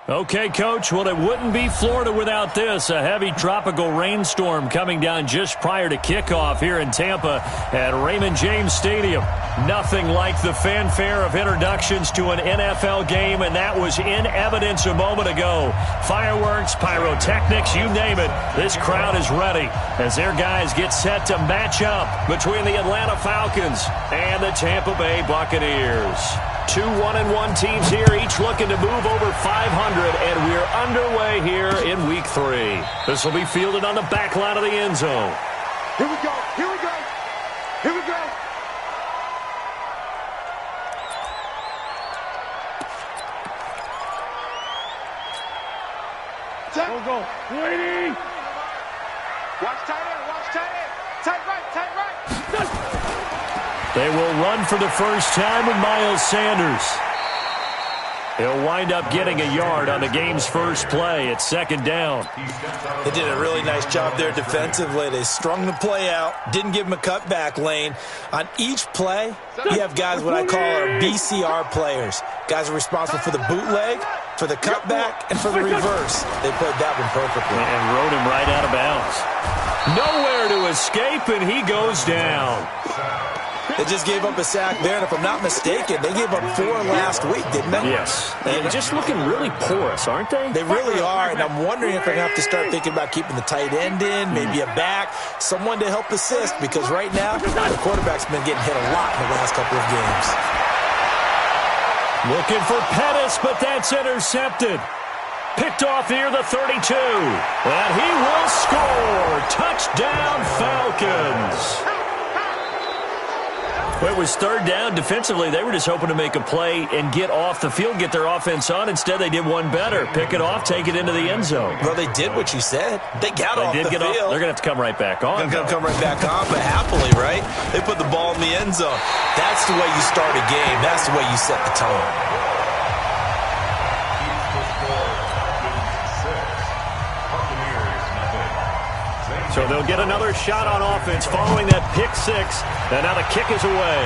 Okay, Coach, well, it wouldn't be Florida without this. A heavy tropical rainstorm coming down just prior to kickoff here in Tampa at Raymond James Stadium. Nothing like the fanfare of introductions to an NFL game, and that was in evidence a moment ago. Fireworks, pyrotechnics, you name it. This crowd is ready as their guys get set to match up between the Atlanta Falcons and the Tampa Bay Buccaneers. Two 1-1 teams here, each looking to move over 500, and we're underway here in Week 3. This will be fielded on the back line of the end zone. Here we go, here we go, here we go. Go. Waiting. Watch tight end, tight right. They will run for the first time with Miles Sanders. He'll wind up getting a yard on the game's first play at second down. They did a really nice job there defensively. They strung the play out, didn't give him a cutback lane. On each play, you have guys what I call our BCR players. Guys are responsible for the bootleg, for the cutback, and for the reverse. They played that one perfectly. And rode him right out of bounds. Nowhere to escape, and he goes down. They just gave up a sack there, and if I'm not mistaken, they gave up 4 last week, didn't they? Yes. And just looking really porous, aren't they? They really are, and I'm wondering if they're going to have to start thinking about keeping the tight end in, maybe a back, someone to help assist, because right now, the quarterback's been getting hit a lot in the last couple of games. Looking for Pettis, but that's intercepted. Picked off near the 32. And he will score. Touchdown, Falcons. Well, it was third down. Defensively, they were just hoping to make a play and get off the field, get their offense on. Instead, they did one better. Pick it off, take it into the end zone. Well, they did what you said. They got off the field. They're going to have to come right back on. Come right back on, but happily, right? They put the ball in the end zone. That's the way you start a game. That's the way you set the tone. So they'll get another shot on offense following that pick six. And now the kick is away.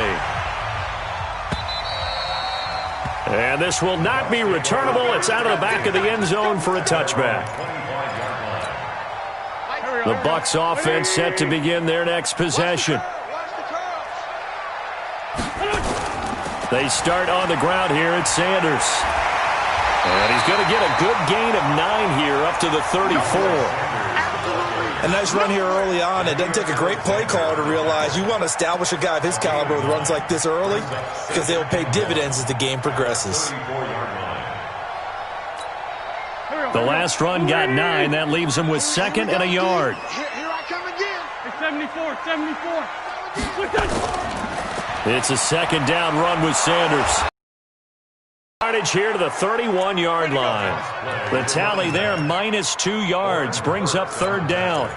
And this will not be returnable. It's out of the back of the end zone for a touchback. The Bucs offense set to begin their next possession. They start on the ground here at Sanders. And he's going to get a good gain of 9 here up to the 34. A nice run here early on. It doesn't take a great play caller to realize you want to establish a guy of his caliber with runs like this early because they'll pay dividends as the game progresses. The last run got 9. That leaves him with second and a yard. Here I come again. 74. It's a second down run with Sanders. Yardage here to the 31-yard line. The tally there, -2 yards, brings up third down.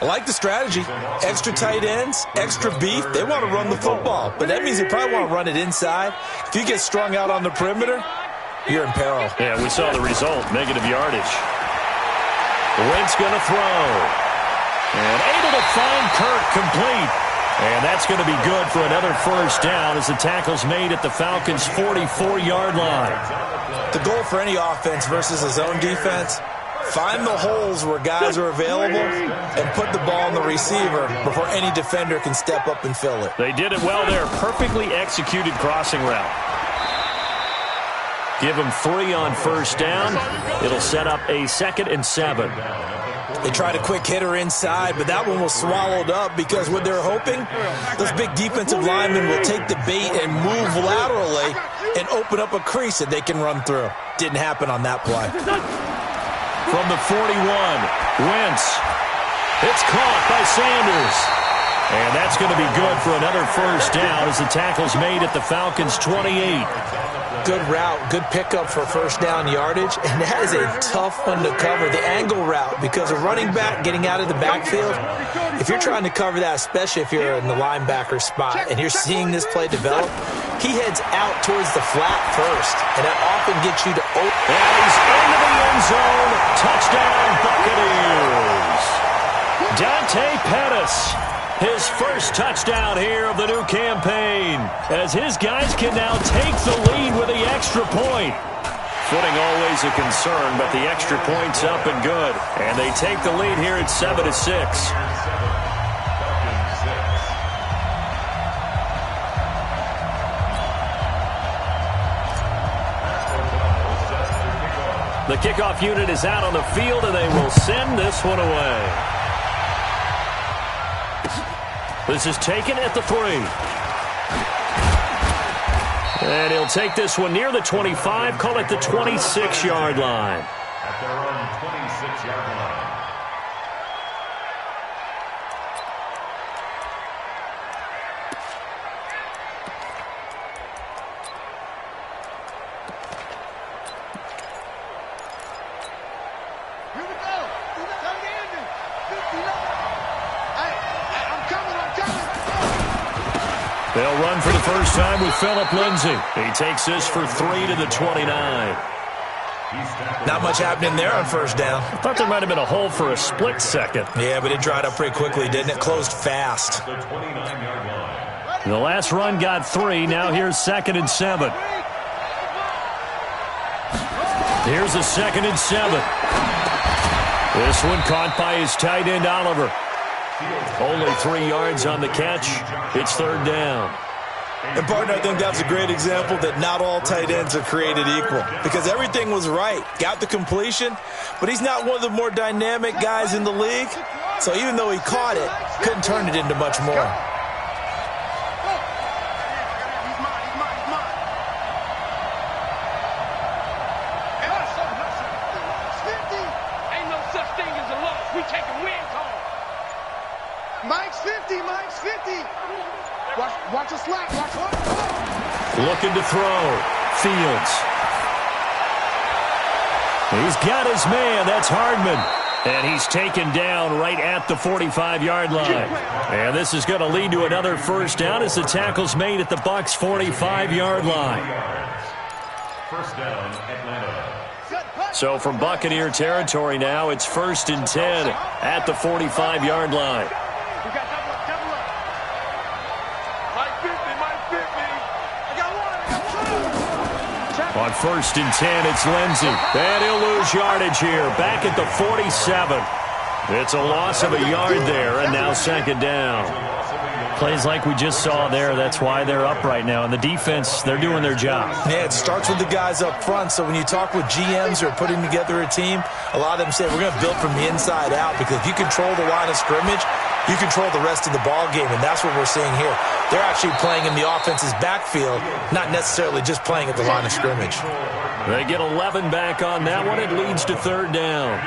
I like the strategy. Extra tight ends, extra beef. They want to run the football, but that means they probably want to run it inside. If you get strung out on the perimeter, you're in peril. Yeah, we saw the result, negative yardage. Wentz going to throw. And able to find Kirk complete. And that's going to be good for another first down as the tackle's made at the Falcons' 44-yard line. The goal for any offense versus a zone defense, find the holes where guys are available and put the ball on the receiver before any defender can step up and fill it. They did it well there. Perfectly executed crossing route. Give them 3 on first down. It'll set up a 2nd and 7. They tried a quick hitter inside, but that one was swallowed up because what they're hoping, those big defensive linemen will take the bait and move laterally and open up a crease that they can run through. Didn't happen on that play. From the 41, Wentz. It's caught by Sanders. And that's going to be good for another first down as the tackle's made at the Falcons' 28. Good route, good pickup for first down yardage, and that is a tough one to cover, the angle route, because a running back getting out of the backfield, if you're trying to cover that, especially if you're in the linebacker spot and you're seeing this play develop, he heads out towards the flat first, and that often gets you to open. And he's into the end zone. Touchdown, Buccaneers. Dante Pettis. His first touchdown here of the new campaign as his guys can now take the lead with the extra point. Footing always a concern, but the extra point's up and good. And they take the lead here at 7-6. The kickoff unit is out on the field, and they will send this one away. This is taken at the 3. And he'll take this one near the 25, call it the 26-yard line. At their own 26-yard line. Here we go. Tight end. Hey, I'm coming. They'll run for the first time with Phillip Lindsay. He takes this for 3 to the 29. Not much happening there on first down. I thought there might have been a hole for a split second. Yeah, but it dried up pretty quickly, didn't it? Closed fast. The 29-yard line. The last run got 3. Now here's 2nd and 7. Here's a 2nd and 7. This one caught by his tight end, Oliver. Only 3 yards on the catch. It's 3rd down. And, partner, I think that's a great example that not all tight ends are created equal because everything was right. Got the completion, but he's not one of the more dynamic guys in the league. So even though he caught it, couldn't turn it into much more. Mike's 50. Watch the slack. Looking to throw. Fields. He's got his man. That's Hardman. And he's taken down right at the 45-yard line. And this is going to lead to another first down as the tackle's made at the Bucs' 45-yard line. First down, Atlanta. So from Buccaneer territory now, it's 1st and 10 at the 45-yard line. On 1st and 10, it's Lindsay. And he'll lose yardage here. Back at the 47. It's a loss of a yard there, and now 2nd down. Plays like we just saw there. That's why they're up right now. And the defense, they're doing their job. Yeah, it starts with the guys up front. So when you talk with GMs who are putting together a team, a lot of them say, we're going to build from the inside out. Because if you control the line of scrimmage, you control the rest of the ball game. And that's what we're seeing here. They're actually playing in the offense's backfield, not necessarily just playing at the line of scrimmage. They get 11 back on that one. It leads to 3rd down.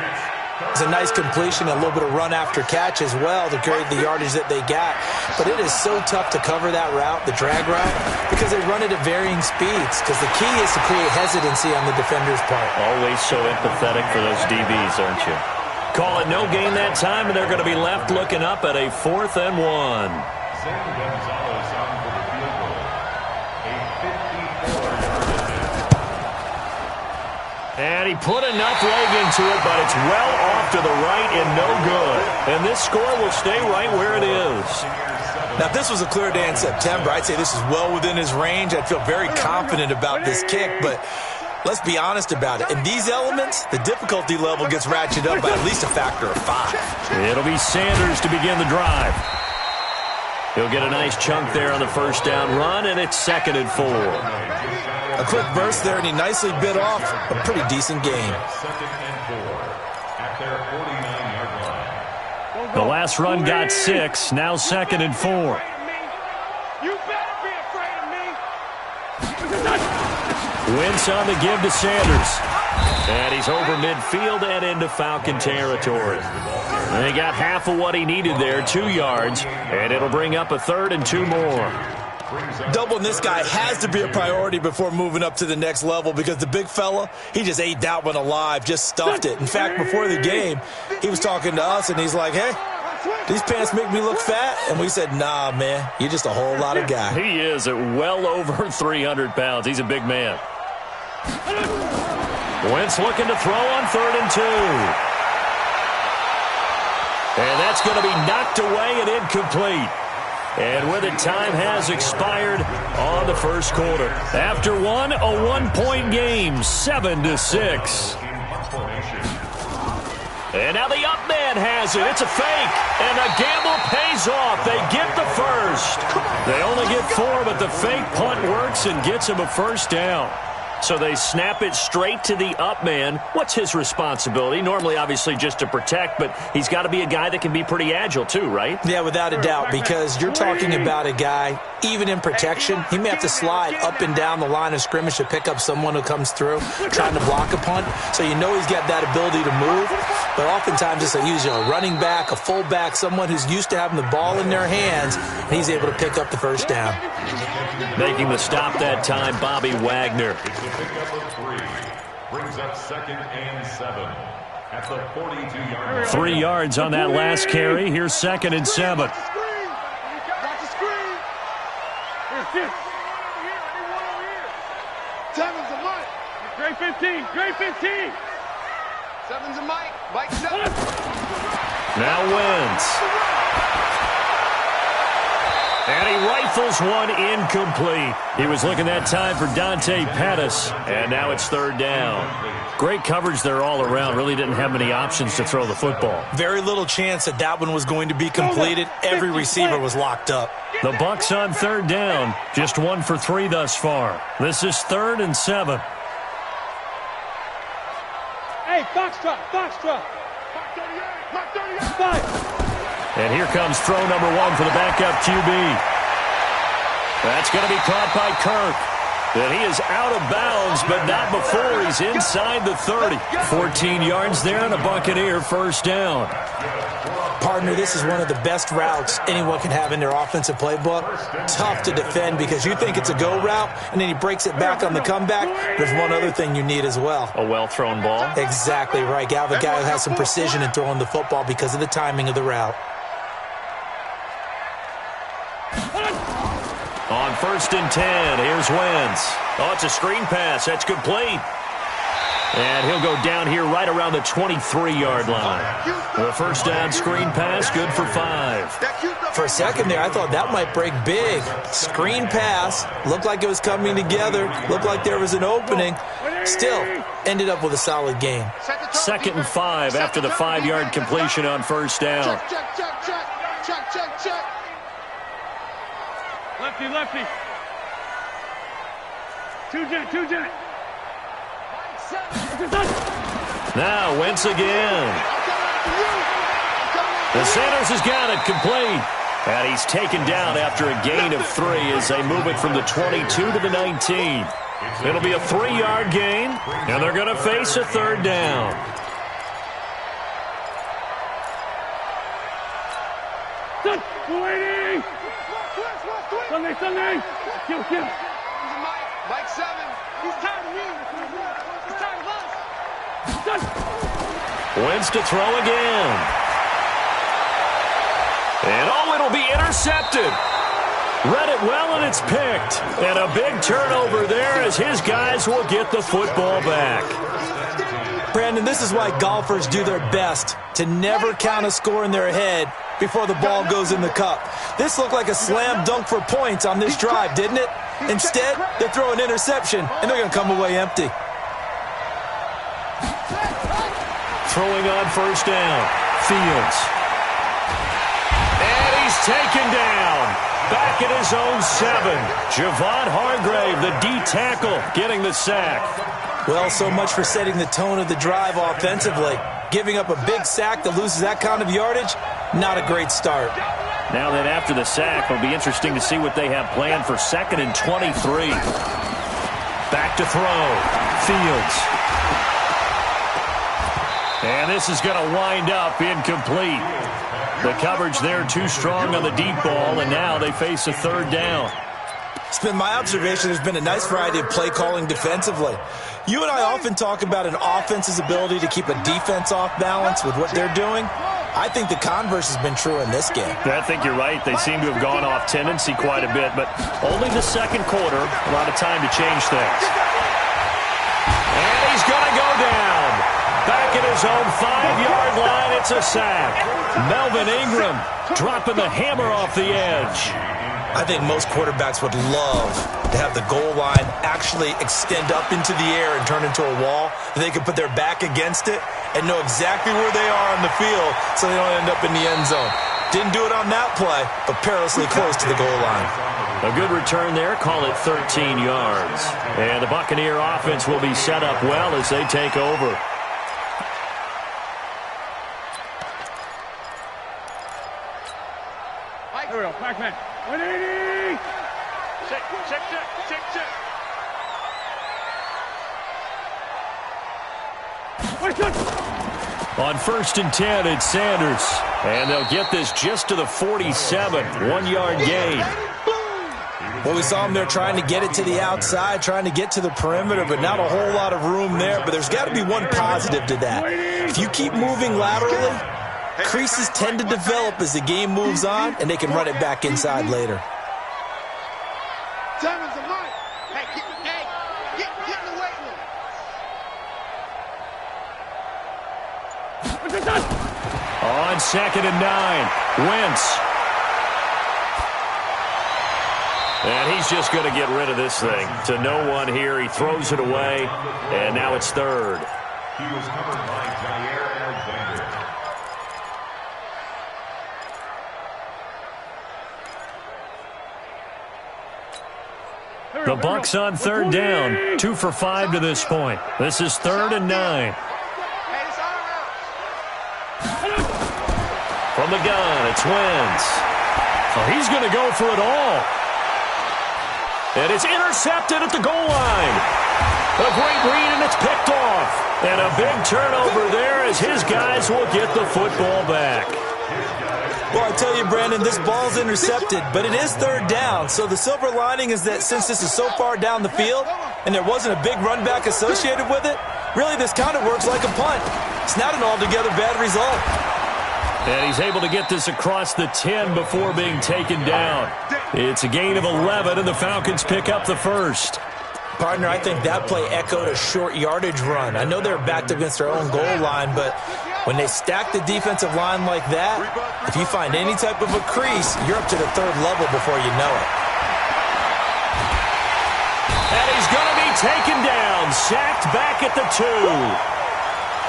It's a nice completion, a little bit of run after catch as well to carry the yardage that they got. But it is so tough to cover that route, the drag route, because they run it at varying speeds. Because the key is to create hesitancy on the defender's part. Always so empathetic for those DBs, aren't you? Call it no gain that time, and they're going to be left looking up at a 4th and 1. Sam Gonzalez on for the field goal. A 54-yard attempt. And he put enough leg into it, but it's well off to the right and no good. And this score will stay right where it is. Now, if this was a clear day in September, I'd say this is well within his range. I'd feel very confident about this kick, but let's be honest about it. In these elements, the difficulty level gets ratcheted up by at least a factor of 5. It'll be Sanders to begin the drive. He'll get a nice chunk there on the first down run, and it's 2nd and 4. A quick burst there, and he nicely bit off a pretty decent game. 2nd and 4 at their 49-yard line. The last run got 6, now 2nd and 4. You better be afraid of me. Wentz on the give to Sanders. And he's over midfield and into Falcon territory. And he got half of what he needed there, 2 yards, and it'll bring up a 3rd and 2 more. Doubling this guy has to be a priority before moving up to the next level because the big fella, he just ate that one alive, just stuffed it. In fact, before the game, he was talking to us, and he's like, hey, these pants make me look fat. And we said, nah, man, you're just a whole lot of guy. He is at well over 300 pounds. He's a big man. Wentz looking to throw on 3rd and 2. And that's going to be knocked away and incomplete. And with it, time has expired on the first quarter. After one, a one-point game, 7-6. And now the up man has it. It's a fake. And the gamble pays off. They get the first. They only get 4, but the fake punt works and gets them a first down. So they snap it straight to the up man. What's his responsibility? Normally, obviously, just to protect, but he's got to be a guy that can be pretty agile too, right? Yeah, without a doubt, because you're talking about a guy, even in protection, he may have to slide up and down the line of scrimmage to pick up someone who comes through trying to block a punt. So you know he's got that ability to move, but oftentimes it's usually a running back, a fullback, someone who's used to having the ball in their hands, and he's able to pick up the first down. Making the stop that time, Bobby Wagner. Pickup of 3 brings up 2nd and 7 at the 42-yard line. 3 yards on that last carry. Here's 2nd and 7. Watch the screen. Here. 7's a Mike. Great 15. Great 15. 7's a Mike. Mike 7. Now Wentz. And he rifles one incomplete. He was looking that time for Dante Pettis, and now it's 3rd down. Great coverage there all around. Really didn't have many options to throw the football. Very little chance that that one was going to be completed. Every receiver was locked up. The Bucs on 3rd down. Just 1 for 3 thus far. This is 3rd and 7. Hey, Foxtrot. Foxtrot. Mike 38. 5. And here comes throw number 1 for the backup QB. That's going to be caught by Kirk. And he is out of bounds, but not before he's inside the 30. 14 yards there and a Buccaneer first down. Partner, this is one of the best routes anyone can have in their offensive playbook. Tough to defend because you think it's a go route, and then he breaks it back on the comeback. There's one other thing you need as well. A well-thrown ball. Exactly right. You have a guy who has some precision in throwing the football because of the timing of the route. On 1st and 10, here's Wentz. Oh, it's a screen pass. That's complete. And he'll go down here right around the 23-yard line. The first down screen pass, good for 5. For a second there, I thought that might break big. Screen pass, looked like it was coming together, looked like there was an opening. Still, ended up with a solid game. 2nd and 5 after the 5-yard completion on first down. Check. Lefty. Two jet. Now Wentz again. The Sanders has got it complete. And he's taken down after a gain of 3 as they move it from the 22 to the 19. It'll be a 3-yard gain, and they're going to face a 3rd down. Waiting. Sunday. Kill. Mike 7. He's tired of me. He's tired of us. Wentz to throw again. And it'll be intercepted. Read it well, and it's picked. And a big turnover there as his guys will get the football back. Brandon, this is why golfers do their best to never count a score in their head before the ball goes in the cup. This looked like a slam dunk for points on this drive, didn't it? Instead, they throw an interception, and they're going to come away empty. Throwing on first down, Fields. And he's taken down. Back at his own 7. Javon Hargrave, the D tackle, getting the sack. Well, so much for setting the tone of the drive offensively. Giving up a big sack that loses that kind of yardage, not a great start. Now that after the sack, it'll be interesting to see what they have planned for 2nd and 23. Back to throw. Fields. And this is going to wind up incomplete. The coverage there too strong on the deep ball, and now they face a 3rd down. It's been my observation there's been a nice variety of play calling defensively. You and I often talk about an offense's ability to keep a defense off balance with what they're doing. I think the converse has been true in this game. I think you're right. They seem to have gone off tendency quite a bit, but only the 2nd quarter, a lot of time to change things. And he's going to go down. back at his own 5-yard line. It's a sack. Melvin Ingram dropping the hammer off the edge. I think most quarterbacks would love to have the goal line actually extend up into the air and turn into a wall. They can put their back against it and know exactly where they are on the field so they don't end up in the end zone. Didn't do it on that play, but perilously close to the goal line. A good return there, call it 13 yards. And the Buccaneer offense will be set up well as they take over. Here we go, back man. 180! Check. On 1st and 10, it's Sanders. And they'll get this just to the 47, 1-yard gain. Well, we saw him there trying to get it to the outside, trying to get to the perimeter, but not a whole lot of room there. But there's got to be one positive to that. If you keep moving laterally, creases tend to develop as the game moves on, and they can run it back inside later. Diamonds are mine. Hey, get in the weight room. On 2nd and 9, Wentz. And he's just going to get rid of this thing. To no one here. He throws it away, and now it's 3rd. He was covered by Jair Alexander. The Bucs on 3rd down. 2 for 5 to this point. This is 3rd and 9. From the gun, it's Wentz. Oh, he's going to go for it all. And it's intercepted at the goal line. A great read, and it's picked off. And a big turnover there as his guys will get the football back. Well, I tell you, Brandon, this ball's intercepted, but it is 3rd down. So the silver lining is that since this is so far down the field and there wasn't a big run back associated with it, really this kind of works like a punt. It's not an altogether bad result. And he's able to get this across the 10 before being taken down. It's a gain of 11, and the Falcons pick up the first. Partner, I think that play echoed a short yardage run. I know they're backed against their own goal line, but when they stack the defensive line like that, if you find any type of a crease, you're up to the 3rd level before you know it. And he's going to be taken down, sacked back at the 2.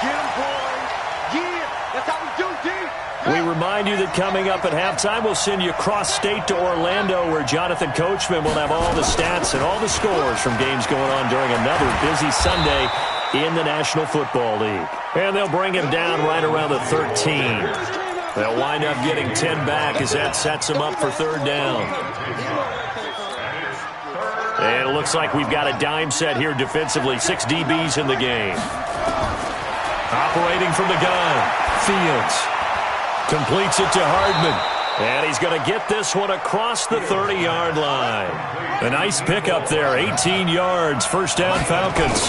Get him, boys. Yeah, that's how we do, D. We remind you that coming up at halftime, we'll send you cross-state to Orlando, where Jonathan Coachman will have all the stats and all the scores from games going on during another busy Sunday in the National Football League. And they'll bring him down right around the 13. They'll wind up getting 10 back as that sets them up for 3rd down. And it looks like we've got a dime set here defensively. 6 DBs in the game. Operating from the gun, Fields. Completes it to Hardman. And he's going to get this one across the 30-yard line. A nice pickup there, 18 yards, 1st down Falcons.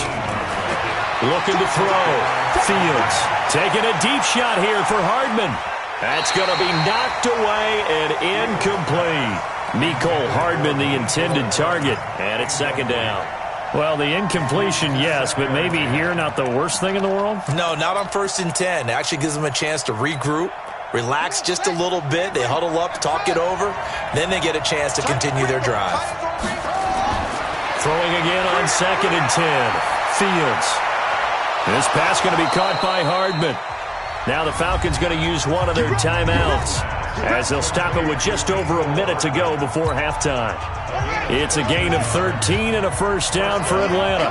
Looking to throw. Fields taking a deep shot here for Hardman. That's going to be knocked away and incomplete. Mecole Hardman, the intended target, and it's 2nd down. Well, the incompletion, yes, but maybe here not the worst thing in the world? No, not on 1st and 10. It actually gives them a chance to regroup, relax just a little bit. They huddle up, talk it over. Then they get a chance to continue their drive. Throwing again on 2nd and 10. Fields. This pass going to be caught by Hardman. Now the Falcons going to use one of their timeouts as they'll stop it with just over a minute to go before halftime. It's a gain of 13 and a 1st down for Atlanta.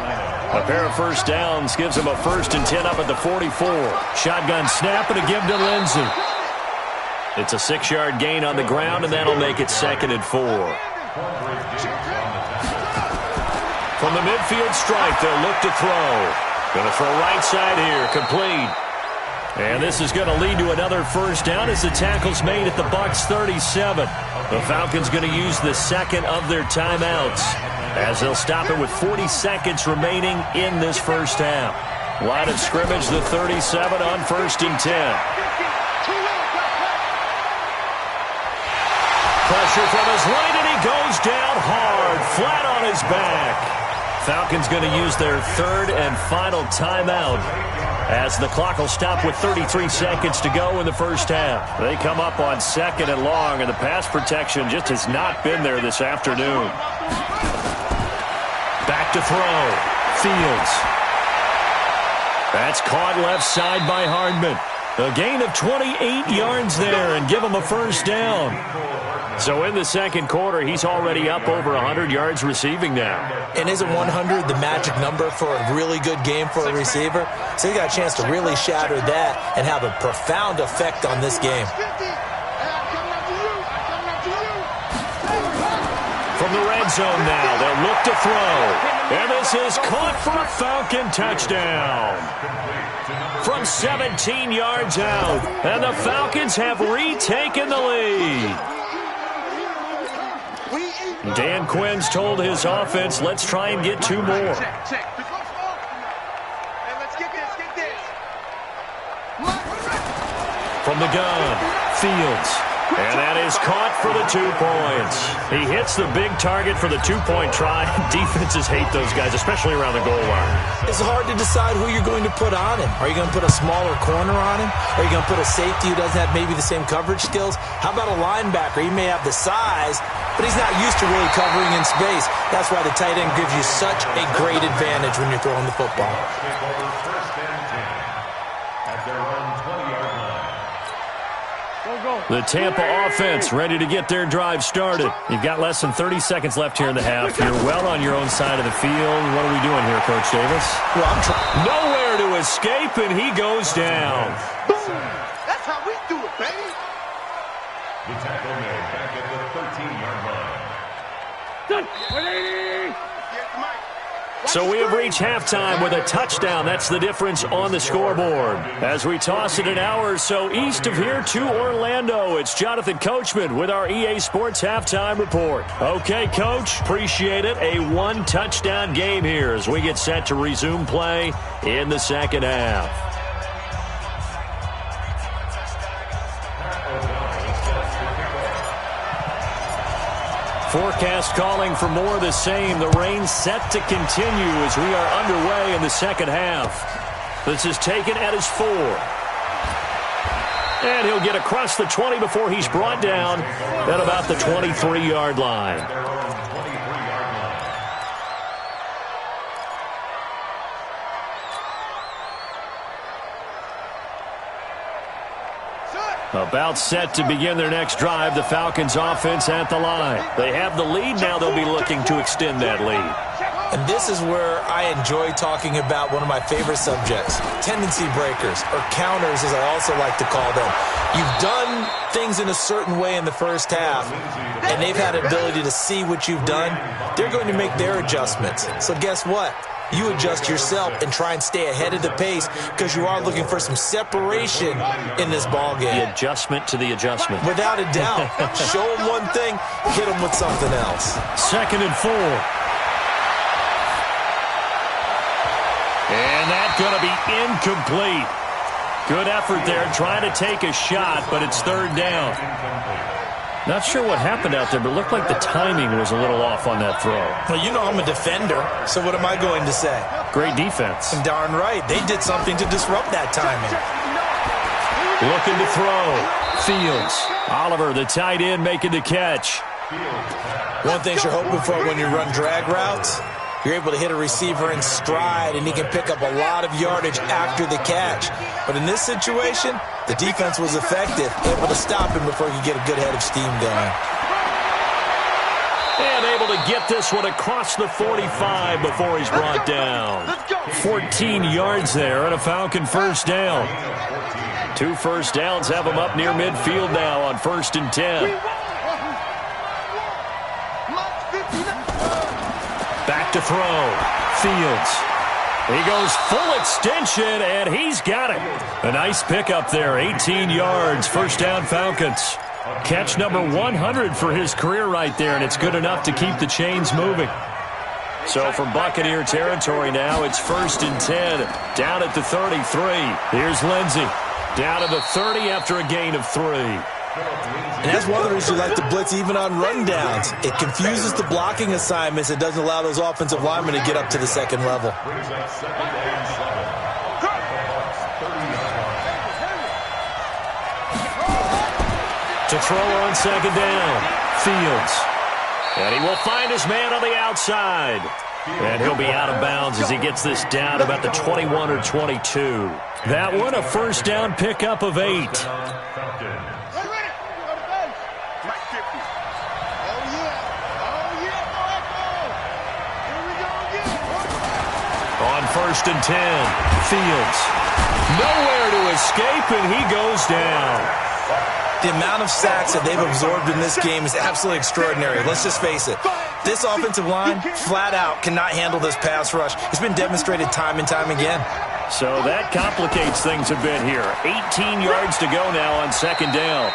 A pair of 1st downs gives them a 1st and 10 up at the 44. Shotgun snap and a give to Lindsey. It's a 6-yard gain on the ground, and that'll make it 2nd and 4. From the midfield stripe, they'll look to throw. Going to throw right side here, complete. And this is going to lead to another 1st down as the tackle's made at the Bucs 37. The Falcons going to use the 2nd of their timeouts as they'll stop it with 40 seconds remaining in this 1st half. Line of scrimmage, the 37 on 1st and 10. Pressure from his right, and he goes down hard, flat on his back. Falcons going to use their 3rd and final timeout as the clock will stop with 33 seconds to go in the first half. They come up on 2nd and long, and the pass protection just has not been there this afternoon. Back to throw. Fields. That's caught left side by Hardman. A gain of 28 yards there and give him a first down. So in the second quarter, he's already up over 100 yards receiving now. And isn't 100 the magic number for a really good game for a receiver? So he got a chance to really shatter that and have a profound effect on this game. From the red zone now, they'll look to throw. And this is caught for a Falcon touchdown. From 17 yards out, and the Falcons have retaken the lead. Dan Quinn's told his offense, let's try and get 2 more. From the gun, Fields. And that is caught for the 2 points. He hits the big target for the 2-point try. Defenses hate those guys, especially around the goal line. It's hard to decide who you're going to put on him. Are you going to put a smaller corner on him? Are you going to put a safety who doesn't have maybe the same coverage skills? How about a linebacker? He may have the size, but he's not used to really covering in space. That's why the tight end gives you such a great advantage when you're throwing the football. The Tampa offense ready to get their drive started. You've got less than 30 seconds left here in the half. You're well on your own side of the field. What are we doing here, Coach Davis? Well, I'm trying. Nowhere to escape, and he goes down. Boom! That's how we do it, baby. The tackle made back at the 13-yard line. 180! So we have reached halftime with a touchdown. That's the difference on the scoreboard. As we toss it an hour or so east of here to Orlando, it's Jonathan Coachman with our EA Sports Halftime Report. Okay, Coach, appreciate it. A 1-touchdown game here as we get set to resume play in the second half. Forecast calling for more of the same. The rain set to continue as we are underway in the second half. This is taken at his 4. And he'll get across the 20 before he's brought down at about the 23-yard line. About set to begin their next drive, the Falcons offense at the line. They have the lead now. They'll be looking to extend that lead. And this is where I enjoy talking about one of my favorite subjects, tendency breakers, or counters as I also like to call them. You've done things in a certain way in the first half, and they've had an ability to see what you've done. They're going to make their adjustments. So guess what? You adjust yourself and try and stay ahead of the pace because you are looking for some separation in this ball game. The adjustment to the adjustment. Without a doubt. Show them one thing, hit them with something else. 2nd and 4. And that's going to be incomplete. Good effort there trying to take a shot, but it's 3rd down. Not sure what happened out there, but it looked like the timing was a little off on that throw. Well, you know I'm a defender, so what am I going to say? Great defense. And darn right, they did something to disrupt that timing. Looking to throw. Fields. Oliver, the tight end, making the catch. One thing you're hoping for when you run drag routes, you're able to hit a receiver in stride, and he can pick up a lot of yardage after the catch. But in this situation, the defense was effective, able to stop him before he could get a good head of steam going. And able to get this one across the 45 before he's brought down. 14 yards there and a Falcon first down. 2 first downs have him up near midfield now on 1st and 10. Back to throw. Fields. He goes full extension, and he's got it. A nice pickup there, 18 yards, first down Falcons. Catch number 100 for his career right there, and it's good enough to keep the chains moving. So from Buccaneer territory now, it's 1st and 10, down at the 33. Here's Lindsey, down to the 30 after a gain of 3. And that's one of the reasons you like to blitz even on rundowns. It confuses the blocking assignments. It doesn't allow those offensive linemen to get up to the second level. To throw on second down. Fields. And he will find his man on the outside. And he'll be out of bounds as he gets this down about the 21 or 22. That one a first down pickup of 8. On first and 10, Fields. Nowhere to escape, and he goes down. The amount of sacks that they've absorbed in this game is absolutely extraordinary. Let's just face it. This offensive line, flat out, cannot handle this pass rush. It's been demonstrated time and time again. So that complicates things a bit here. 18 yards to go now on second down.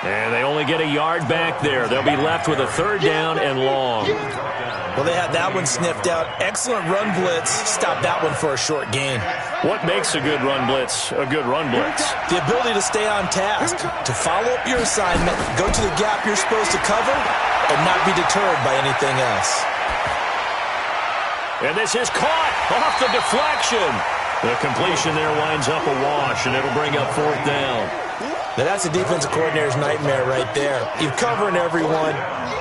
And they only get a yard back there. They'll be left with a third down and long. Well, they had that one sniffed out. Excellent run blitz. Stop that one for a short gain. What makes a good run blitz a good run blitz? The ability to stay on task, to follow up your assignment, go to the gap you're supposed to cover, and not be deterred by anything else. And this is caught off the deflection. The completion there winds up a wash, and it'll bring up fourth down. Now that's a defensive coordinator's nightmare right there. You're covering everyone,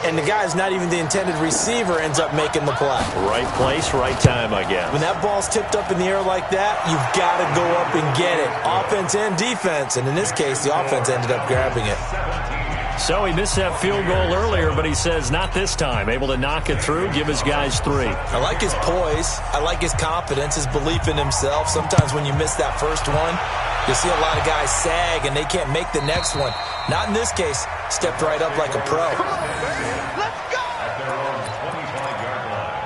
and the guy's not even the intended receiver ends up making the play. Right place, right time, I guess. When that ball's tipped up in the air like that, you've got to go up and get it. Offense and defense, and in this case, the offense ended up grabbing it. So he missed that field goal earlier, but he says not this time. Able to knock it through, give his guys 3. I like his poise. I like his confidence, his belief in himself. Sometimes when you miss that first one, you'll see a lot of guys sag and they can't make the next one. Not in this case. Stepped right up like a pro. Let's go! At their own 25-yard line.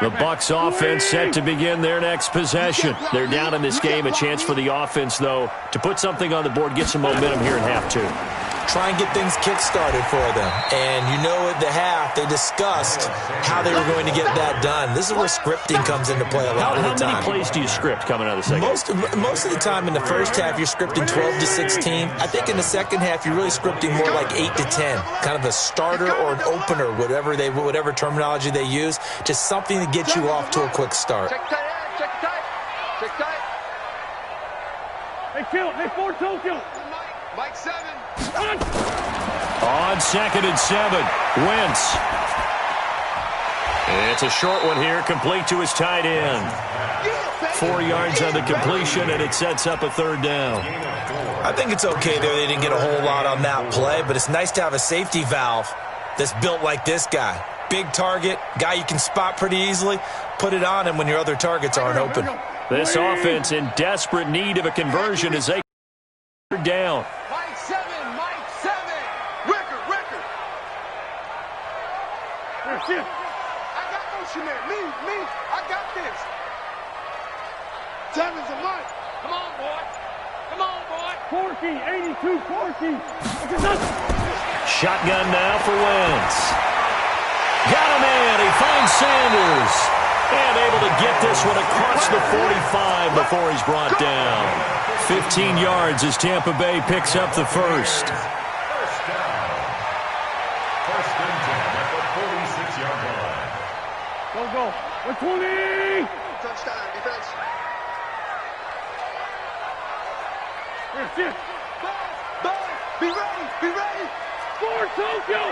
The Bucs offense set to begin their next possession. They're down in this game. A chance for the offense, though, to put something on the board, get some momentum here in half 2. Try and get things kick-started for them. And you know at the half, they discussed how they were going to get that done. This is where scripting comes into play a lot of the time. How many plays do you script coming out of the second? Most of the time in the first half, you're scripting 12 to 16. I think in the second half, you're really scripting more like 8 to 10. Kind of a starter or an opener, whatever terminology they use. Just something to get you off to a quick start. Check tight, check tight, check tight. Hey, Phil, hey, 4 Tokyo. Mike 7. On second and 7, Wentz. It's a short one here, complete to his tight end. 4 yards on the completion, and it sets up a third down. I think it's okay there. They didn't get a whole lot on that play, but it's nice to have a safety valve that's built like this guy. Big target, guy you can spot pretty easily. Put it on him when your other targets aren't open. This offense in desperate need of a conversion as they down. Mike 7, Mike 7. Ricker. That's it. I got motion there. Me. I got this. 7's a Mike. Come on, boy. 82, Corky. Shotgun now for Wentz. Got a man. He finds Sanders. And able to get this one across the 45 before he's brought down. 15 yards as Tampa Bay picks up the first. First down. First and 10 at the 46-yard line. Go. 120. Touchdown, defense. That's it. Ball. Be ready. 4 Tokyo.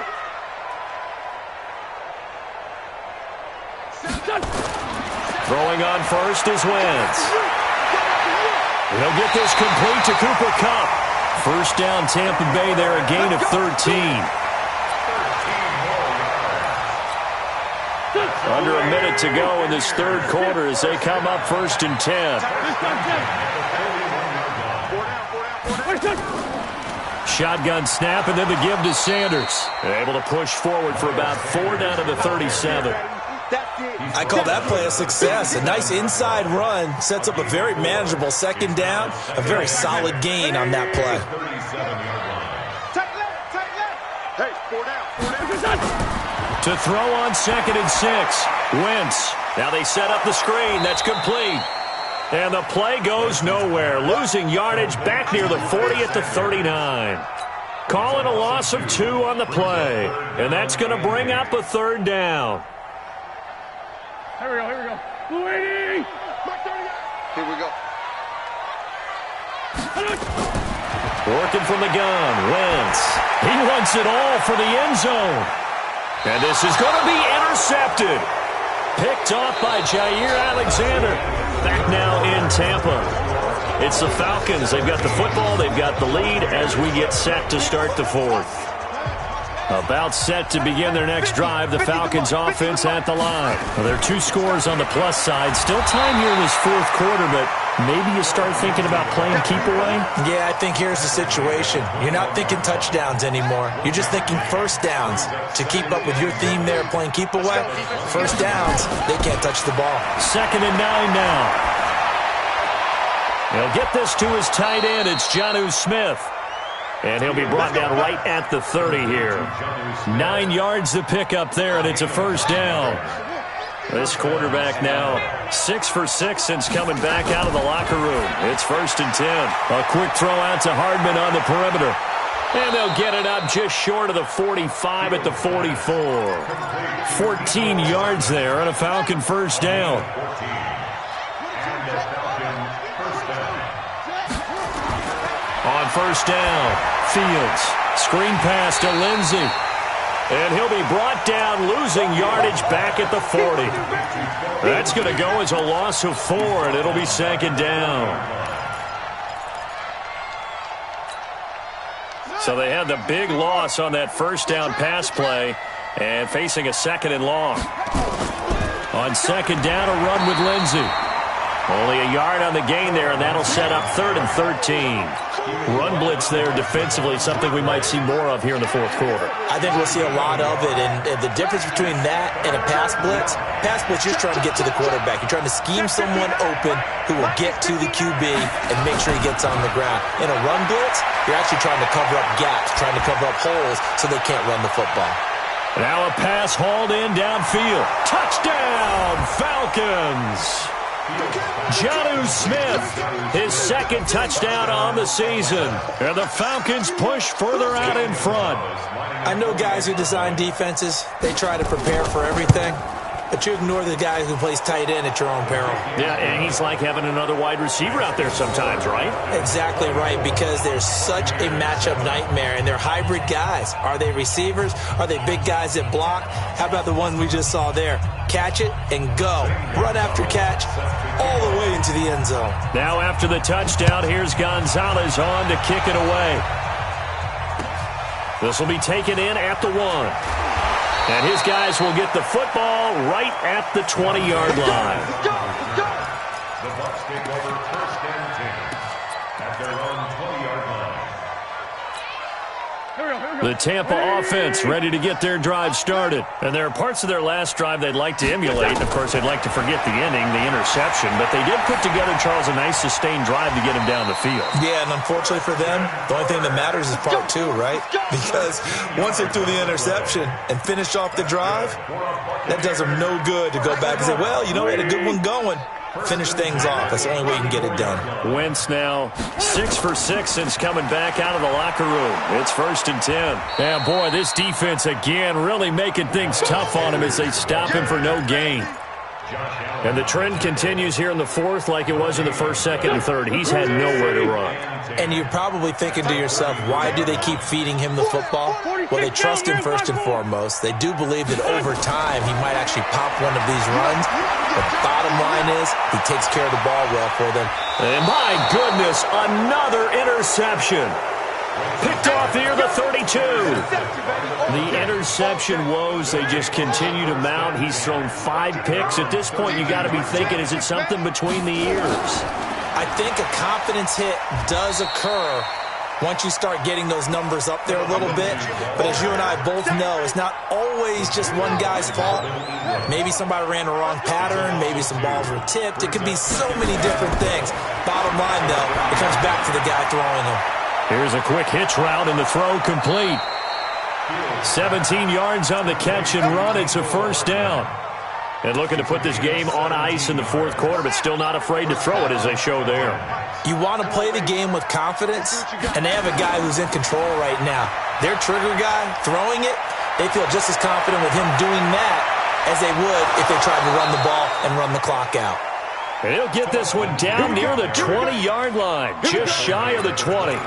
Throwing on first is Wentz. He'll get this complete to Cooper Kupp. First down, Tampa Bay there, a gain of 13. Under a minute to go in this third quarter as they come up first and 10. Shotgun snap and then the give to Sanders. They're able to push forward for about 4 down to the 37. I call that play a success. A nice inside run sets up a very manageable second down. A very solid gain on that play. Tight left. Hey, 4 down. To throw on second and 6. Wentz. Now they set up the screen. That's complete. And the play goes nowhere. Losing yardage back near the 40 at the 39. Calling a loss of 2 on the play. And that's going to bring up a third down. Here we go. Blue 80. Here we go. Working from the gun, Wentz. He wants it all for the end zone. And this is going to be intercepted. Picked off by Jair Alexander. Back now in Tampa. It's the Falcons. They've got the football. They've got the lead as we get set to start the fourth. About set to begin their next drive. The Falcons offense at the line. Well, there are 2 scores on the plus side. Still time here in this fourth quarter, but maybe you start thinking about playing keep away? Yeah, I think here's the situation. You're not thinking touchdowns anymore. You're just thinking first downs. To keep up with your theme there, playing keep away, first downs, they can't touch the ball. 2nd and 9 now. He'll get this to his tight end. It's Jonnu Smith. And he'll be brought down right at the 30 here. 9 yards to pick up there, and it's a first down. This quarterback now 6 for 6 since coming back out of the locker room. It's 1st and 10. A quick throw out to Hardman on the perimeter. And they'll get it up just short of the 45 at the 44. 14 yards there and a Falcon first down. On first down, Fields. Screen pass to Lindsey. And he'll be brought down, losing yardage back at the 40. That's going to go as a loss of 4, and it'll be 2nd down. So they had the big loss on that first down pass play and facing a 2nd and long. On 2nd down, a run with Lindsey. Only a yard on the gain there, and that'll set up 3rd and 13. Run blitz there defensively, something we might see more of here in the fourth quarter. I think we'll see a lot of it, and the difference between that and a pass blitz, you're just trying to get to the quarterback. You're trying to scheme someone open who will get to the QB and make sure he gets on the ground. In a run blitz, you're actually trying to cover up gaps, trying to cover up holes so they can't run the football. Now a pass hauled in downfield. Touchdown, Falcons! Jonnu Smith, his 2nd touchdown on the season. And the Falcons push further out in front. I know guys who design defenses, they try to prepare for everything. But you ignore the guy who plays tight end at your own peril. Yeah, and he's like having another wide receiver out there sometimes, right? Exactly right, because there's such a matchup nightmare, and they're hybrid guys. Are they receivers? Are they big guys that block? How about the one we just saw there? Catch it and go. Run after catch all the way into the end zone. Now after the touchdown, here's Gonzalez on to kick it away. This will be taken in at the 1. And his guys will get the football right at the 20-yard line. The Bucs take over 1st and 10 at their own 20-yard line. The Tampa offense ready to get their drive started. And there are parts of their last drive they'd like to emulate. And, of course, they'd like to forget the ending, the interception. But they did put together, Charles, a nice sustained drive to get him down the field. Yeah, and unfortunately for them, the only thing that matters is part 2, right? Because once they threw the interception and finished off the drive, that does them no good to go back and say, well, you know, we had a good one going. Finish things off. That's the only way you can get it done. Wentz now 6 for 6 since coming back out of the locker room. It's 1st and 10. Yeah, boy, this defense again really making things tough on him as they stop him for no gain. And the trend continues here in the fourth like it was in the 1st, 2nd, and 3rd. He's had nowhere to run. And you're probably thinking to yourself, why do they keep feeding him the football? Well, they trust him first and foremost. They do believe that over time he might actually pop one of these runs. But the bottom line is he takes care of the ball well for them. And my goodness, another interception. Picked off here, the 32. The interception woes, they just continue to mount. He's thrown 5 picks. At this point, you got to be thinking, is it something between the ears? I think a confidence hit does occur once you start getting those numbers up there a little bit. But as you and I both know, it's not always just one guy's fault. Maybe somebody ran the wrong pattern. Maybe some balls were tipped. It could be so many different things. Bottom line, though, it comes back to the guy throwing them. Here's a quick hitch route and the throw complete. 17 yards on the catch and run. It's a first down. And looking to put this game on ice in the fourth quarter, but still not afraid to throw it as they show there. You want to play the game with confidence, and they have a guy who's in control right now. Their trigger guy throwing it, they feel just as confident with him doing that as they would if they tried to run the ball and run the clock out. And he'll get this one down near the 20-yard line, just shy of the 20.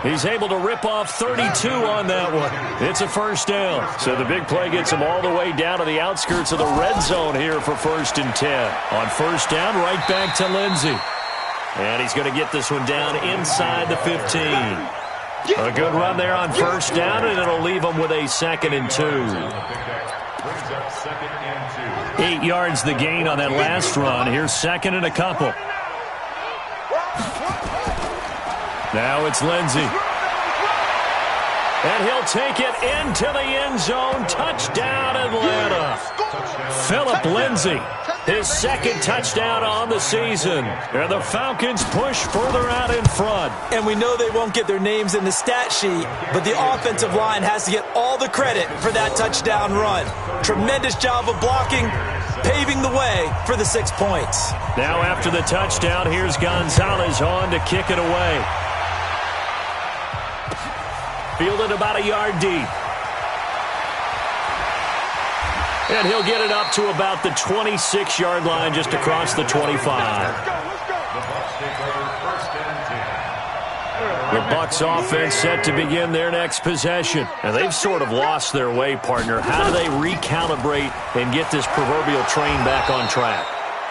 He's able to rip off 32 on that one. It's a first down. So the big play gets him all the way down to the outskirts of the red zone here for 1st and 10. On first down, right back to Lindsey. And he's going to get this one down inside the 15. A good run there on first down, and it'll leave him with a 2nd and 2. 8 yards the gain on that last run. Here's 2nd and a couple. Now it's Lindsey. And he'll take it into the end zone. Touchdown, Atlanta. Phillip Lindsey, his 2nd touchdown on the season. And the Falcons push further out in front. And we know they won't get their names in the stat sheet, but the offensive line has to get all the credit for that touchdown run. Tremendous job of blocking, paving the way for the 6 points. Now after the touchdown, here's Gonzalez on to kick it away. Fielded about a yard deep. And he'll get it up to about the 26-yard line, just across the 25. The Bucs offense set to begin their next possession. And they've sort of lost their way, partner. How do they recalibrate and get this proverbial train back on track?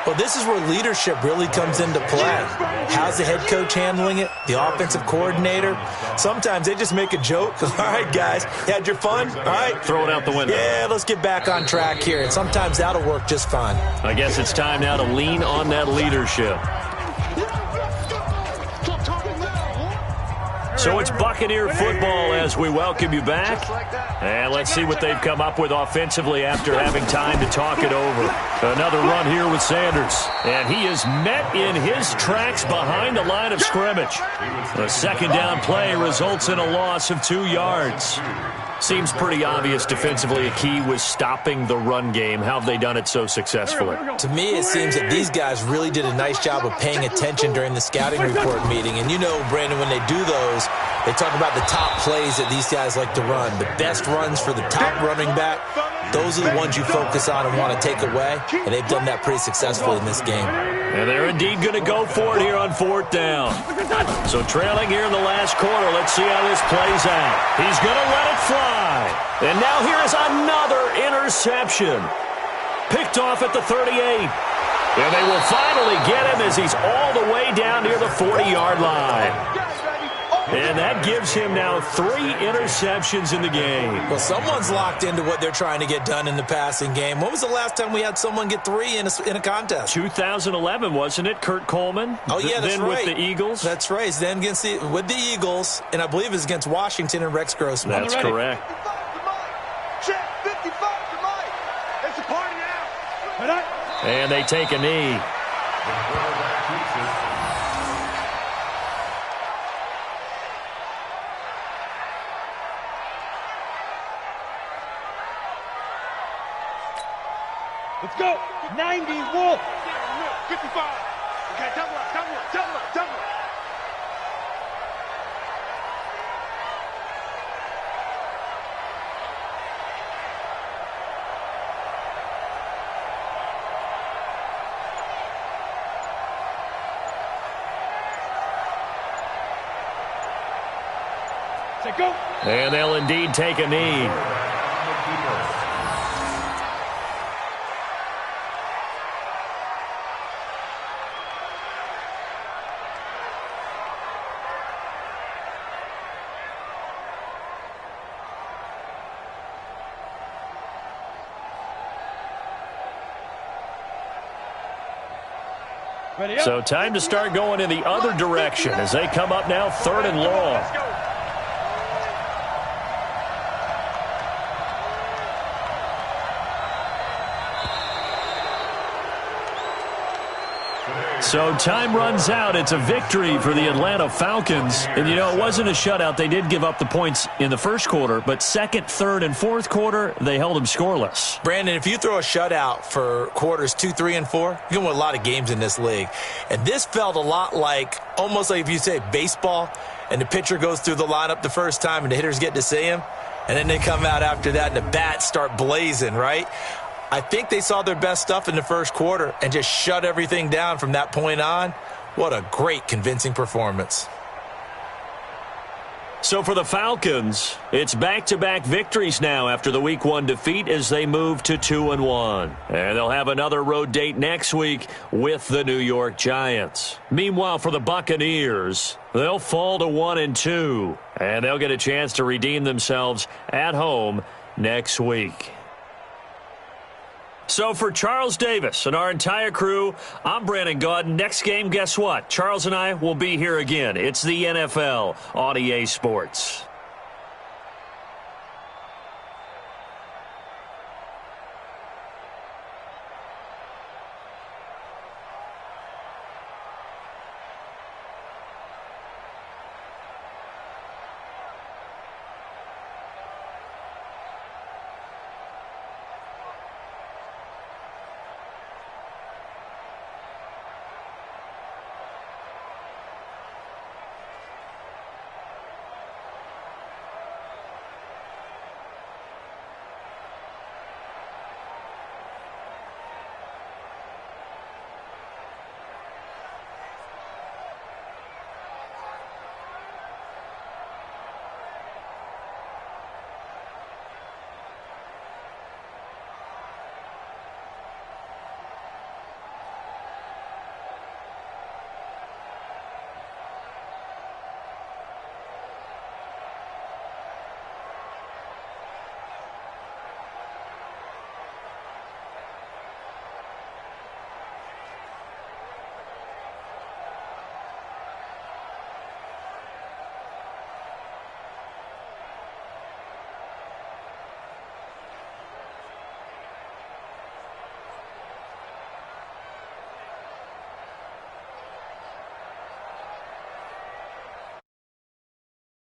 Well, this is where leadership really comes into play. How's the head coach handling it? The offensive coordinator? Sometimes they just make a joke. All right, guys, you had your fun? All right. Throw it out the window. Yeah, let's get back on track here. And sometimes that'll work just fine. I guess it's time now to lean on that leadership. So it's Buccaneer football as we welcome you back. And let's see what they've come up with offensively after having time to talk it over. Another run here with Sanders. And he is met in his tracks behind the line of scrimmage. The 2nd down play results in a loss of 2 yards. Seems pretty obvious defensively a key was stopping the run game. How have they done it so successfully? To me, it seems that these guys really did a nice job of paying attention during the scouting report meeting. And you know, Brandon, when they do those, they talk about the top plays that these guys like to run. The best runs for the top running back, those are the ones you focus on and want to take away. And they've done that pretty successfully in this game. And they're indeed going to go for it here on 4th down. So trailing here in the last quarter, let's see how this plays out. He's going to let it fly. And now here is another interception. Picked off at the 38. And they will finally get him as he's all the way down near the 40-yard line. And that gives him now 3 interceptions in the game. Well, someone's locked into what they're trying to get done in the passing game. When was the last time we had someone get 3 in a contest? 2011, wasn't it? Kurt Coleman? Oh, yeah, that's then right. With the Eagles? That's right. Then with the Eagles, and I believe it's against Washington and Rex Grossman. That's correct. 55 to Mike. It's a party now. And they take a knee. Let's go. 90, Wolf. 55. Okay, double up. Say go. And they'll indeed take a knee. So time to start going in the other direction as they come up now 3rd and long. So time runs out. It's a victory for the Atlanta Falcons. And, you know, it wasn't a shutout. They did give up the points in the first quarter, but 2nd, 3rd, and 4th quarter, they held them scoreless. Brandon, if you throw a shutout for quarters 2, 3, and 4, you're going to win a lot of games in this league. And this felt a lot like, almost like if you say baseball, and the pitcher goes through the lineup the first time and the hitters get to see him, and then they come out after that and the bats start blazing, right? I think they saw their best stuff in the first quarter and just shut everything down from that point on. What a great, convincing performance. So for the Falcons, it's back-to-back victories now after the Week 1 defeat as they move to 2-1. And they'll have another road date next week with the New York Giants. Meanwhile, for the Buccaneers, they'll fall to 1-2, and they'll get a chance to redeem themselves at home next week. So for Charles Davis and our entire crew, I'm Brandon Gaudin. Next game, guess what? Charles and I will be here again. It's the NFL on EA Sports.